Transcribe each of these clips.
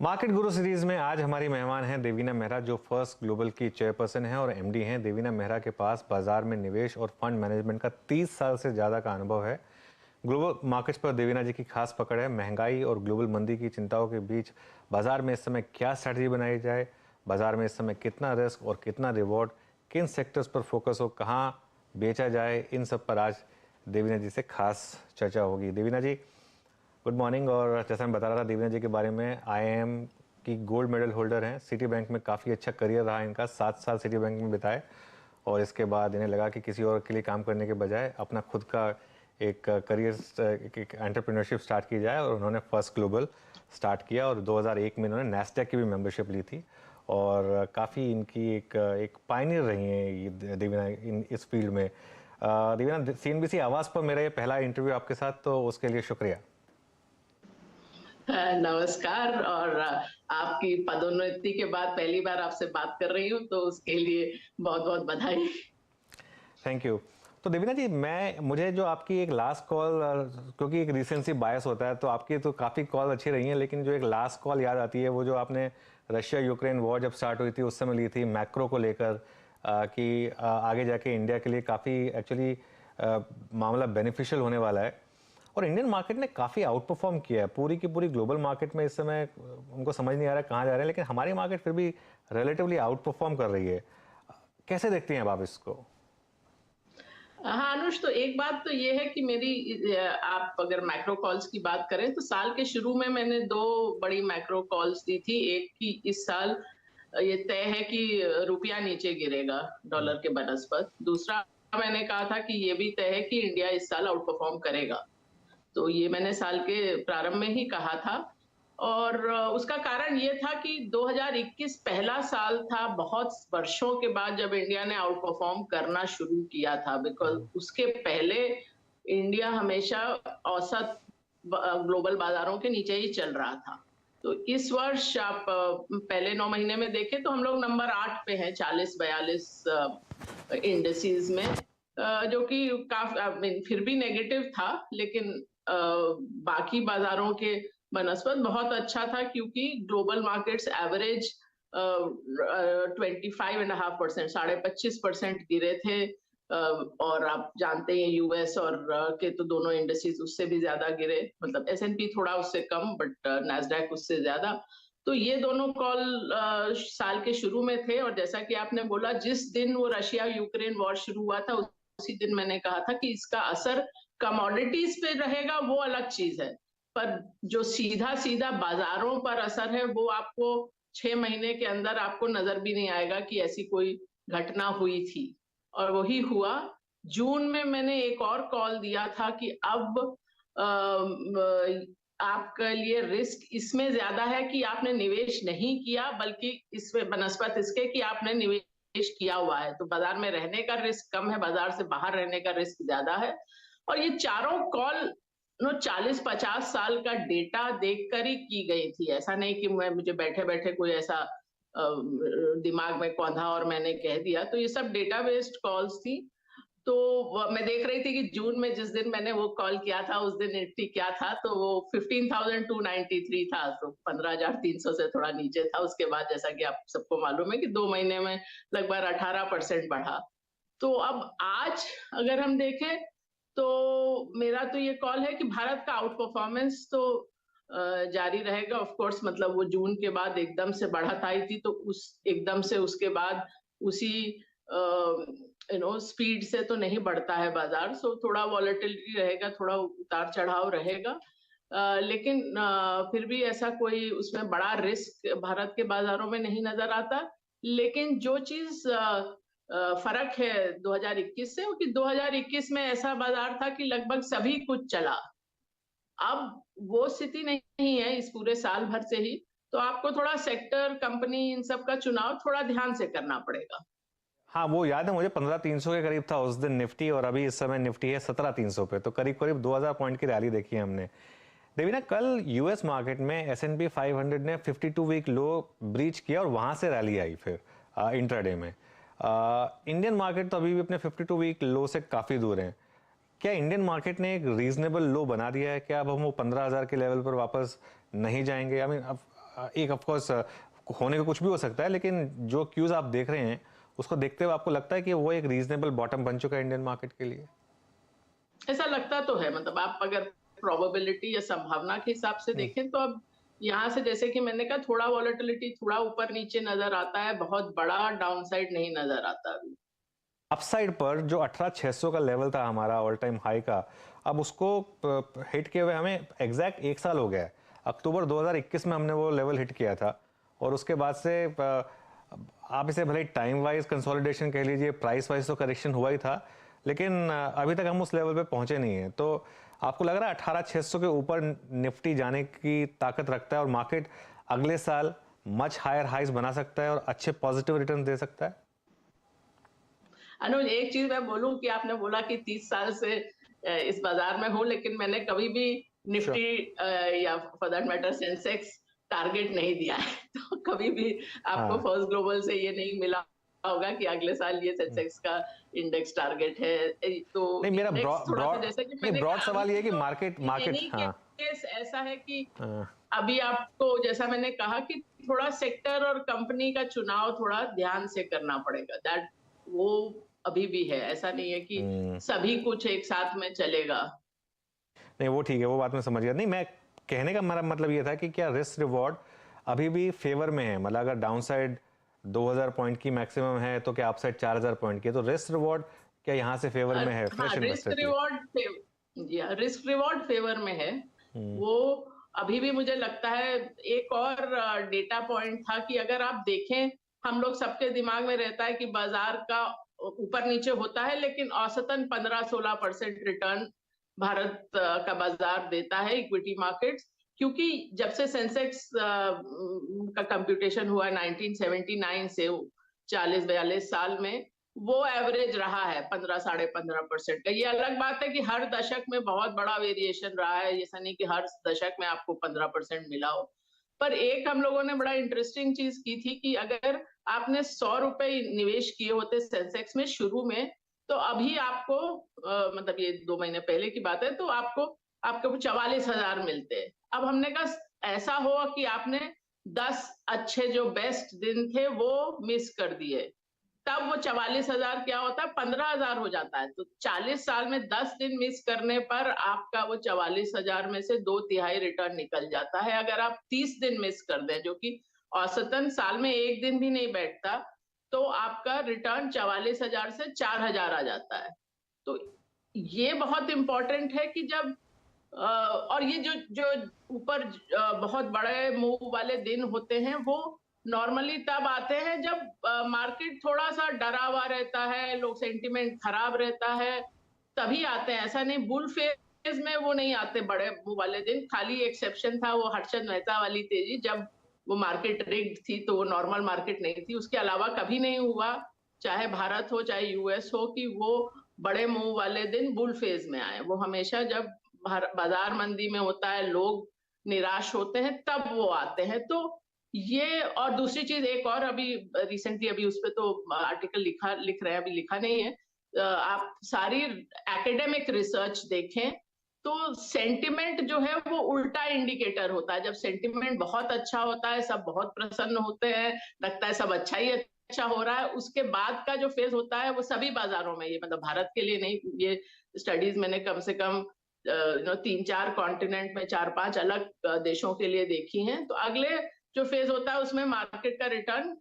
Market गुरु series में आज हमारी मेहमान हैं देवीना मेहरा, जो फर्स्ट ग्लोबल की चेयरपर्सन हैं और एमडी हैं। देवीना मेहरा के पास बाजार में निवेश और फंड मैनेजमेंट का 30 साल से ज़्यादा का अनुभव है। ग्लोबल मार्केट्स पर देवीना जी की खास पकड़ है। महंगाई और ग्लोबल मंदी की चिंताओं के बीच बाजार में इस समय क्या स्ट्रैटेजी बनाई जाए, बाजार में इस समय कितना रिस्क और कितना रिवॉर्ड, किन सेक्टर्स पर फोकस हो, कहाँ बेचा जाए, इन सब पर आज देवीना जी से खास चर्चा होगी। देवीना जी गुड मॉर्निंग। और जैसा मैं बता रहा था देवीना जी के बारे में, आईआईएम की गोल्ड मेडल होल्डर हैं। सिटी बैंक में काफ़ी अच्छा करियर रहा इनका, 7 साल सिटी बैंक में बिताए और इसके बाद इन्हें लगा कि किसी और के लिए काम करने के बजाय अपना खुद का एक करियर, एक एंटरप्रेन्योरशिप स्टार्ट की जाए, और उन्होंने फर्स्ट ग्लोबल स्टार्ट किया और 2001 में इन्होंने नैस्डैक की भी मेंबरशिप ली थी और काफ़ी इनकी एक पायनियर रही हैं ये देवीना इस फील्ड में। देवीना, सीएनबीसी आवाज़ पर मेरा ये पहला इंटरव्यू आपके साथ, तो उसके लिए शुक्रिया। नमस्कार। और आपकी पदोन्नति के बाद पहली बार आपसे बात कर रही हूँ, तो उसके लिए बहुत बहुत बधाई। Thank you. तो देवीना जी, मुझे जो आपकी एक लास्ट कॉल, क्योंकि एक रिसेंसी बायस होता है, तो आपकी तो काफ़ी कॉल अच्छी रही हैं, लेकिन जो एक लास्ट कॉल याद आती है वो जो आपने रशिया यूक्रेन वॉर जब स्टार्ट हुई थी उस समय ली थी, मैक्रो को लेकर कि आगे जाके इंडिया के लिए काफ़ी एक्चुअली मामला बेनिफिशियल होने वाला है। और इंडियन मार्केट ने काफ़ी आउट परफॉर्म किया है। पूरी की पूरी ग्लोबल मार्केट में इस समय उनको समझ नहीं आ रहा है कहाँ जा रहे हैं, लेकिन हमारी मार्केट फिर भी रिलेटिवली आउट परफॉर्म कर रही है। कैसे देखते हैं अब आप इसको? हाँ अनुष, तो एक बात तो ये है कि मेरी आप अगर मैक्रो कॉल्स की बात करें तो साल के शुरू में मैंने 2 बड़ी मैक्रो कॉल्स दी थी। एक कि इस साल ये तय है कि रुपया नीचे गिरेगा डॉलर के बनस्पत। दूसरा मैंने कहा था कि ये भी तय है कि इंडिया इस साल आउट परफॉर्म करेगा। तो ये मैंने साल के प्रारंभ में ही कहा था और उसका कारण ये था कि 2021 पहला साल था बहुत वर्षों के बाद जब इंडिया ने आउट परफॉर्म करना शुरू किया था। बिकॉज उसके पहले इंडिया हमेशा औसत ग्लोबल बाजारों के नीचे ही चल रहा था। तो इस वर्ष आप पहले 9 महीने में देखें तो हम लोग नंबर 8 पे हैं 40-42 इंडेक्सेस में, जो कि काफी फिर भी नेगेटिव था, लेकिन बाकी बाजारों के बनस्पत बहुत अच्छा था क्योंकि ग्लोबल मार्केट्स एवरेज 25.5%, 25.5% गिरे थे। और आप जानते हैं यूएस और के तो दोनों इंडेक्सेस उससे भी ज्यादा गिरे, मतलब एसएनपी थोड़ा उससे कम, बट नैस्डैक उससे ज्यादा। तो ये दोनों कॉल साल के शुरू में थे और जैसा कि आपने बोला, जिस दिन वो रशिया यूक्रेन वॉर शुरू हुआ था उसी दिन मैंने कहा था कि इसका असर कमोडिटीज पे रहेगा, वो अलग चीज है, पर जो सीधा सीधा बाजारों पर असर है वो आपको 6 महीने के अंदर आपको नजर भी नहीं आएगा कि ऐसी कोई घटना हुई थी। और वही हुआ। जून में मैंने एक और कॉल दिया था कि अब आपके लिए रिस्क इसमें ज्यादा है कि आपने निवेश नहीं किया, बल्कि इसमें बनस्पत इसके कि आपने निवेश किया हुआ है। तो बाजार में रहने का रिस्क कम है, बाजार से बाहर रहने का रिस्क ज्यादा है। और ये चारों कॉल 40-50 साल का डेटा देखकर ही की गई थी। ऐसा नहीं कि मुझे बैठे बैठे कोई ऐसा दिमाग में कौंधा और मैंने कह दिया। तो ये सब डेटा बेस्ड कॉल्स थी। तो मैं देख रही थी कि जून में जिस दिन मैंने वो कॉल किया था उस दिन निफ्टी क्या था, तो वो 15,293 था, तो 15,300 से थोड़ा नीचे था। उसके बाद जैसा कि आप सबको मालूम है कि 2 महीने में लगभग 18% बढ़ा। तो अब आज अगर हम देखें तो मेरा तो ये कॉल है कि भारत का आउट परफॉर्मेंस तो जारी रहेगा। ऑफ कोर्स, मतलब वो जून के बाद एकदम से बढ़त आई थी, तो उस एकदम से उसके बाद उसी स्पीड से तो नहीं बढ़ता है बाजार। सो थोड़ा वॉलेटिलिटी रहेगा, थोड़ा उतार चढ़ाव रहेगा, लेकिन फिर भी ऐसा कोई उसमें बड़ा रिस्क भारत के बाजारों में नहीं नजर आता। लेकिन जो चीज फर्क है 2021 से, कि 2021 में ऐसा बाजार था कि लगभग सभी कुछ चला। अब वो स्थिति नहीं है इस पूरे साल भर से ही। तो आपको थोड़ा सेक्टर, कंपनी, इन सब का चुनाव थोड़ा ध्यान से करना पड़ेगा। हाँ, वो याद है मुझे, 15,300 के करीब था उस दिन निफ्टी, और अभी इस समय निफ्टी है 17,300 पे, तो करीब करीब 2000 पॉइंट की रैली देखी है हमने। देवीना, कल यूएस मार्केट में एस&पी 500 ने 52 वीक लो ब्रीच किया और वहां से रैली आई फिर इंट्राडे में। इंडियन मार्केट तो अभी भी अपने 52 वीक लो से काफी दूर है। क्या इंडियन मार्केट ने एक रीजनेबल लो बना दिया है? क्या अब हम वो 15,000 के लेवल पर वापस नहीं जाएंगे? आई मीन, एक ऑफ कोर्स होने का कुछ भी हो सकता है, लेकिन जो क्यूज आप देख रहे हैं उसको देखते हुए आपको लगता है कि वो एक रीजनेबल बॉटम बन चुका है इंडियन मार्केट के लिए? ऐसा लगता तो है, मतलब आप अगर प्रोबेबिलिटी या संभावना के हिसाब से हम्म। देखें तो अब यहाँ से, जैसे कि मैंने कहा, थोड़ा वॉलेटिलिटी, थोड़ा ऊपर नीचे नजर आता है, बहुत बड़ा डाउनसाइड नहीं नजर आता अभी। अपसाइड पर जो 18,600 का लेवल था हमारा ऑल टाइम हाई का, अब उसको हिट किए हुए हमें एग्जैक्ट 1 साल हो गया है। अक्टूबर 2021 में हमने वो लेवल हिट किया था, और उसके बाद से आप इसे भले टाइम वाइज कंसोलिडेशन कह लीजिए, प्राइस वाइज तो करेक्शन हुआ ही था, लेकिन अभी तक हम उस लेवल पे पहुंचे नहीं है। तो आपको लग रहा है 18,600 के ऊपर निफ्टी जाने की ताकत रखता है और मार्केट अगले साल मच हायर हाइज बना सकता है और अच्छे पॉजिटिव रिटर्न दे सकता है? अनुज, एक चीज मैं बोलूं कि आपने बोला कि 30 साल से इस बाजार में हूं, लेकिन मैंने कभी भी श्योर। निफ्टी या for that matter Sensex target नहीं दिया है। तो कभी भी आपको हाँ। फर्स्ट ग्लोबल से ये नहीं मिला होगा कि अगले साल ये सेंसेक्स का इंडेक्स टारगेट है। तो नहीं, मेरा इंडेक्स थोड़ा सा, ब्रॉड जैसे कि नहीं, मैंने ब्रॉड कहा, सवाल ये है अभी कि तो मार्केट इन मार्केट एनी हाँ। केस ऐसा है कि हाँ। अभी आपको, जैसा मैंने कहा, कि थोड़ा सेक्टर और कंपनी का चुनाव थोड़ा ध्यान से करना पड़ेगा। दैट वो अभी भी है, ऐसा नहीं है कि हम्म। सभी कुछ एक साथ में चलेगा। नहीं, वो ठीक है, वो बात मैं समझ गया। नहीं, मैं कहने का मेरा मतलब ये था कि क्या रिस्क रिवॉर्ड अभी भी फेवर में है? मतलब अगर डाउन साइड 2,000 पॉइंट की मैक्सिमम है तो क्या अपसाइड 4,000 पॉइंट की है? तो रिस्क रिवॉर्ड क्या यहाँ से फेवर में है हाँ, फ्रेश इन्वेस्टर के लिए? रिस्क रिवॉर्ड फेवर में है। हम्म। वो अभी भी मुझे लगता है। एक और डेटा पॉइंट था कि अगर आप देखें, हम लोग सबके दिमाग में रहता है कि बाजार का ऊपर नीचे होता है, लेकिन औसतन 15-16% रिटर्न भारत का बाजार देता है, इक्विटी मार्केट्स। क्योंकि जब से सेंसेक्स का कंप्यूटेशन हुआ 1979 से, 40-42 साल में, वो एवरेज रहा है 15-15.5% का। ये अलग बात है कि हर दशक में बहुत बड़ा वेरिएशन रहा है, ऐसा नहीं कि हर दशक में आपको 15% मिला हो। पर एक हम लोगों ने बड़ा इंटरेस्टिंग चीज की थी कि अगर आपने 100 रुपए निवेश किए होते सेंसेक्स में शुरू में, तो अभी आपको मतलब ये 2 महीने पहले की बात है, तो आपको 44,000 मिलते हैं। अब हमने कहा ऐसा हो कि आपने 10 अच्छे जो बेस्ट दिन थे वो मिस कर दिए, तब वो 44,000 क्या होता है, 15,000 हो जाता है। तो 40 साल में 10 दिन मिस करने पर आपका वो 44,000 में से 2/3 रिटर्न निकल जाता है। अगर आप 30 दिन मिस कर दें, जो कि औसतन साल में एक दिन भी नहीं बैठता, तो आपका रिटर्न 44,000 से 4,000 आ जाता है। तो ये बहुत इंपॉर्टेंट है कि जब और ये जो जो ऊपर बहुत बड़े मूव वाले दिन होते हैं, वो नॉर्मली तब आते हैं जब मार्केट थोड़ा सा डरा हुआ रहता है, लोग सेंटिमेंट खराब रहता है, तभी आते हैं। ऐसा नहीं, बुल फेज में वो नहीं आते बड़े मूव वाले दिन। खाली एक्सेप्शन था वो हर्षद मेहता वाली तेजी, जब वो मार्केट रिग्ड थी, तो वो नॉर्मल मार्केट नहीं थी। उसके अलावा कभी नहीं हुआ, चाहे भारत हो चाहे यूएस हो, कि वो बड़े मूव वाले दिन बुल फेज में आए। वो हमेशा जब बाजार मंदी में होता है, लोग निराश होते हैं, तब वो आते हैं। तो ये, और दूसरी चीज एक और, अभी रिसेंटली अभी उस पे तो आर्टिकल लिख रहे हैं, अभी लिखा नहीं है। आप सारी एकेडमिक रिसर्च देखें तो सेंटिमेंट जो है वो उल्टा इंडिकेटर होता है। जब सेंटिमेंट बहुत अच्छा होता है, सब बहुत प्रसन्न होते हैं, लगता है सब अच्छा ही अच्छा हो रहा है, उसके बाद का जो फेज होता है वो सभी बाजारों में, ये मतलब भारत के लिए नहीं, ये स्टडीज मैंने कम से कम 3-4 कॉन्टिनेंट में 4-5 अलग देशों के लिए देखी हैं। तो अगले जो फेज होता है उसमें मार्केट का रिटर्न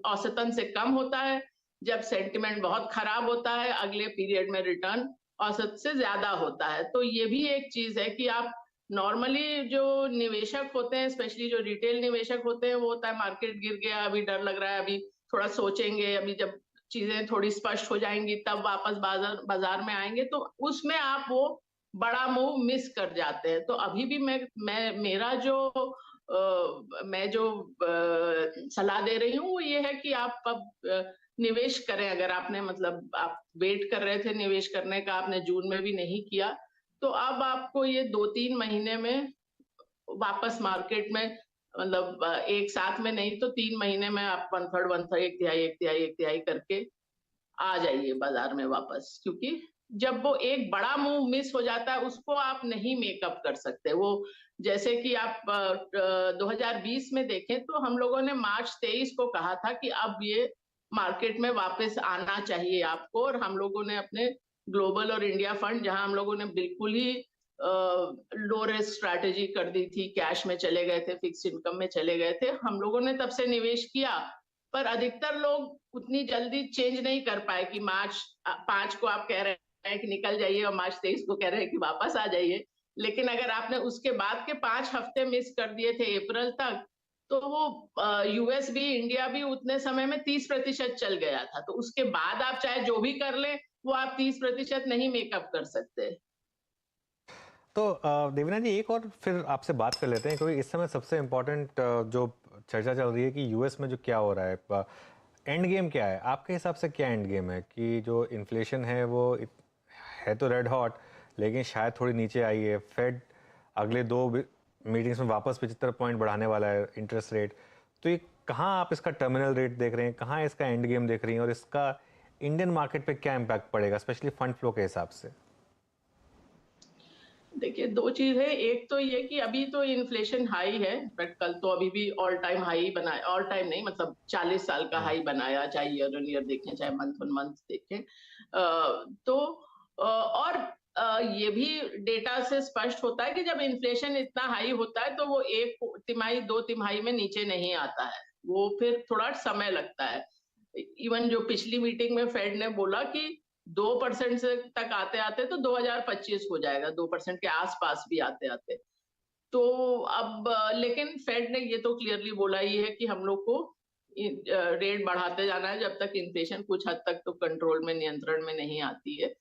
औसतन से कम होता है। जब सेंटिमेंट बहुत खराब होता है, अगले पीरियड में रिटर्न औसत से ज्यादा होता है। तो ये भी एक चीज है कि आप नॉर्मली जो निवेशक होते हैं, स्पेशली जो रिटेल निवेशक होते हैं, वो होता है मार्केट गिर गया, अभी डर लग रहा है, अभी थोड़ा सोचेंगे, अभी जब चीजें थोड़ी स्पष्ट हो जाएंगी तब वापस बाजार बाजार में आएंगे। तो उसमें आप वो बड़ा मूव मिस कर जाते हैं। तो अभी भी मैं मेरा जो मैं जो सलाह दे रही हूँ वो ये है कि आप अब निवेश करें। अगर आपने, मतलब आप वेट कर रहे थे निवेश करने का, आपने जून में भी नहीं किया, तो अब आपको ये 2-3 महीने में वापस मार्केट में, मतलब एक साथ में नहीं तो 3 महीने में आप 1/3 1/3, एक तिहाई एक तिहाई एक तिहाई करके आ जाइए बाजार में वापस। क्योंकि जब वो एक बड़ा मूव मिस हो जाता है, उसको आप नहीं मेकअप कर सकते। वो जैसे कि आप 2020 में देखें तो हम लोगों ने मार्च 23 को कहा था कि अब ये मार्केट में वापस आना चाहिए आपको, और हम लोगों ने अपने ग्लोबल और इंडिया फंड, जहां हम लोगों ने बिल्कुल ही लो रिस्क स्ट्रैटेजी कर दी थी, कैश में चले गए थे, फिक्स इनकम में चले गए थे, हम लोगों ने तब से निवेश किया। पर अधिकतर लोग उतनी जल्दी चेंज नहीं कर पाए कि मार्च 5 को आप कह रहे हैं कि निकल जाइए और मार्च 23 को कह रहे हैं कि वापस आ जाइए। लेकिन अगर आपने उसके बाद के 5 हफ्ते मिस कर दिए थे अप्रैल तक, तो वो यूएस भी इंडिया भी उतने समय में 30% चल गया था। तो उसके बाद आप चाहे जो भी कर लें, वो आप 30% नहीं मेकअप कर सकते। तो देवीना जी, एक और फिर आपसे बात कर लेते हैं, क्योंकि इस समय सबसे इम्पोर्टेंट जो चर्चा चल रही है कि यूएस में जो क्या हो रहा है, एंड गेम क्या है आपके हिसाब से? क्या एंड गेम है कि जो इन्फ्लेशन है वो है तो रेड हॉट, लेकिन शायद थोड़ी नीचे आई है। फेड अगले 2 मीटिंग्स में वापस 75 पॉइंट बढ़ाने वाला है इंटरेस्ट रेट। तो ये कहाँ आप इसका टर्मिनल रेट देख रहे हैं, कहाँ इसका एंड गेम देख रही हैं, और इसका इंडियन मार्केट पे क्या इम्पैक्ट पड़ेगा, स्पेशली फंड फ्लो के हिसाब से? देखिए, 2 चीज़ है। एक तो ये कि अभी तो इन्फ्लेशन हाई है, बट कल तो अभी भी ऑल टाइम हाई बनाया, ऑल टाइम नहीं मतलब 40 साल का हम्म। हाई बनाया, चाहे ईयर ऑन ईयर देखें, चाहे मंथ ऑन मंथ देखें। तो और ये भी डेटा से स्पष्ट होता है कि जब इन्फ्लेशन इतना हाई होता है, तो वो 1 तिमाही, 2 तिमाही में नीचे नहीं आता है। वो फिर थोड़ा समय लगता है। इवन जो पिछली मीटिंग में फेड ने बोला कि 2% से तक आते-आते तो 2025 हो जाएगा, 2% के आस-पास भी आते-आते। तो अब लेकिन फेड ने ये तो क्लियरली बोला ही है कि हम लोग को रेट बढ़ाते जाना है जब तक इन्फ्लेशन कुछ हद तक तो कंट्रोल में, नियंत्रण में नहीं आती है।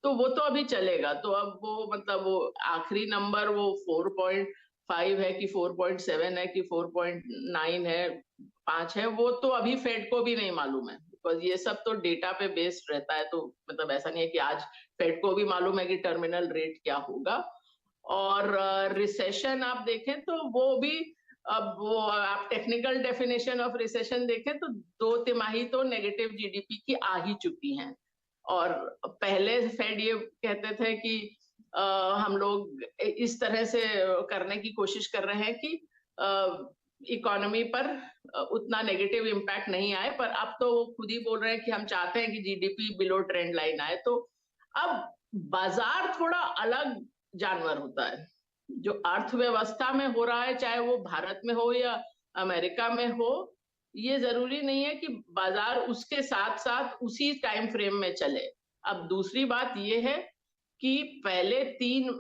तो वो तो अभी चलेगा। तो अब वो मतलब वो आखिरी नंबर वो 4.5 है कि 4.7 है कि 4.9 है, 5 है, वो तो अभी फेड को भी नहीं मालूम है। बिकॉज़ ये सब तो डेटा पे बेस्ड रहता है, तो मतलब ऐसा नहीं है कि आज फेड को भी मालूम है कि टर्मिनल रेट क्या होगा। और रिसेशन आप देखें तो वो भी, अब वो आप टेक्निकल डेफिनेशन ऑफ रिसेशन देखें तो 2 तिमाही तो नेगेटिव जीडीपी की आ ही चुकी हैं। और पहले फेड ये कहते थे कि अ, हम लोग इस तरह से करने की कोशिश कर रहे हैं कि इकोनॉमी पर उतना नेगेटिव इम्पैक्ट नहीं आए, पर अब तो वो खुद ही बोल रहे हैं कि हम चाहते हैं कि जीडीपी बिलो ट्रेंड लाइन आए। तो अब बाजार थोड़ा अलग जानवर होता है। जो अर्थव्यवस्था में हो रहा है, चाहे वो भारत में हो या अमेरिका में हो, ये जरूरी नहीं है कि बाजार उसके साथ साथ उसी टाइम फ्रेम में चले। अब दूसरी बात ये है कि पहले 3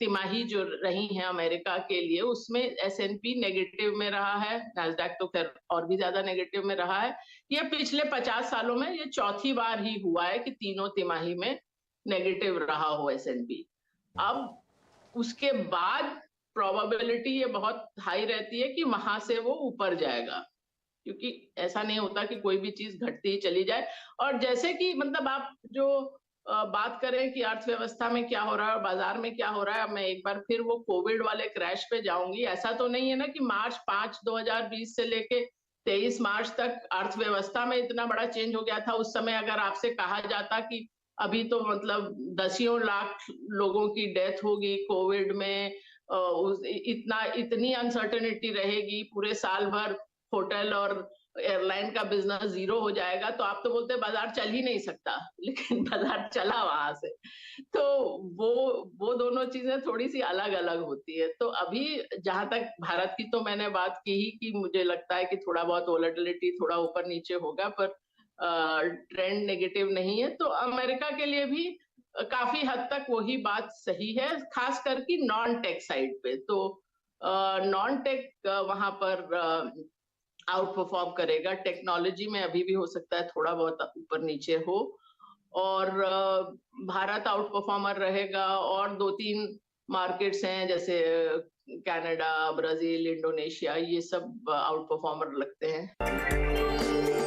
तिमाही जो रही हैं अमेरिका के लिए, उसमें एस&पी नेगेटिव में रहा है, नैस्डैक तो खैर और भी ज्यादा नेगेटिव में रहा है। ये पिछले 50 सालों में ये चौथी बार ही हुआ है कि तीनों तिमाही में नेगेटिव रहा हो एस&पी। अब उसके बाद प्रोबेबिलिटी ये बहुत हाई रहती है कि वहां से वो ऊपर जाएगा, क्योंकि ऐसा नहीं होता कि कोई भी चीज घटती ही चली जाए। और जैसे कि मतलब आप जो बात करें कि अर्थव्यवस्था में क्या हो रहा है और बाजार में क्या हो रहा है, मैं एक बार फिर वो कोविड वाले क्रैश पे जाऊंगी। ऐसा तो नहीं है ना कि मार्च 5 2020 से लेके 23 मार्च तक अर्थव्यवस्था में इतना बड़ा चेंज हो गया था। उस समय अगर आपसे कहा जाता कि अभी तो मतलब दसियों लाख लोगों की डेथ होगी कोविड में, इतना इतनी अनसर्टेनिटी रहेगी पूरे साल भर, होटल और एयरलाइन का बिजनेस जीरो हो जाएगा, तो आप तो बोलते बाजार चल ही नहीं सकता। लेकिन बाजार चला वहां से। तो वो वो दोनों चीजें थोड़ी सी अलग अलग होती है। तो अभी जहां तक भारत की तो मैंने बात की ही कि मुझे लगता है कि थोड़ा बहुत वोलेटिलिटी थोड़ा ऊपर नीचे होगा, पर ट्रेंड नेगेटिव नहीं है। तो अमेरिका के लिए भी काफी हद तक वही बात सही है, खास करके नॉन टेक साइड पे। तो नॉन टेक वहां पर आउट परफॉर्म करेगा। टेक्नोलॉजी में अभी भी हो सकता है थोड़ा बहुत ऊपर नीचे हो, और भारत आउट परफॉर्मर रहेगा। और 2-3 मार्केट्स हैं जैसे कनाडा, ब्राजील, इंडोनेशिया, ये सब आउट परफॉर्मर लगते हैं।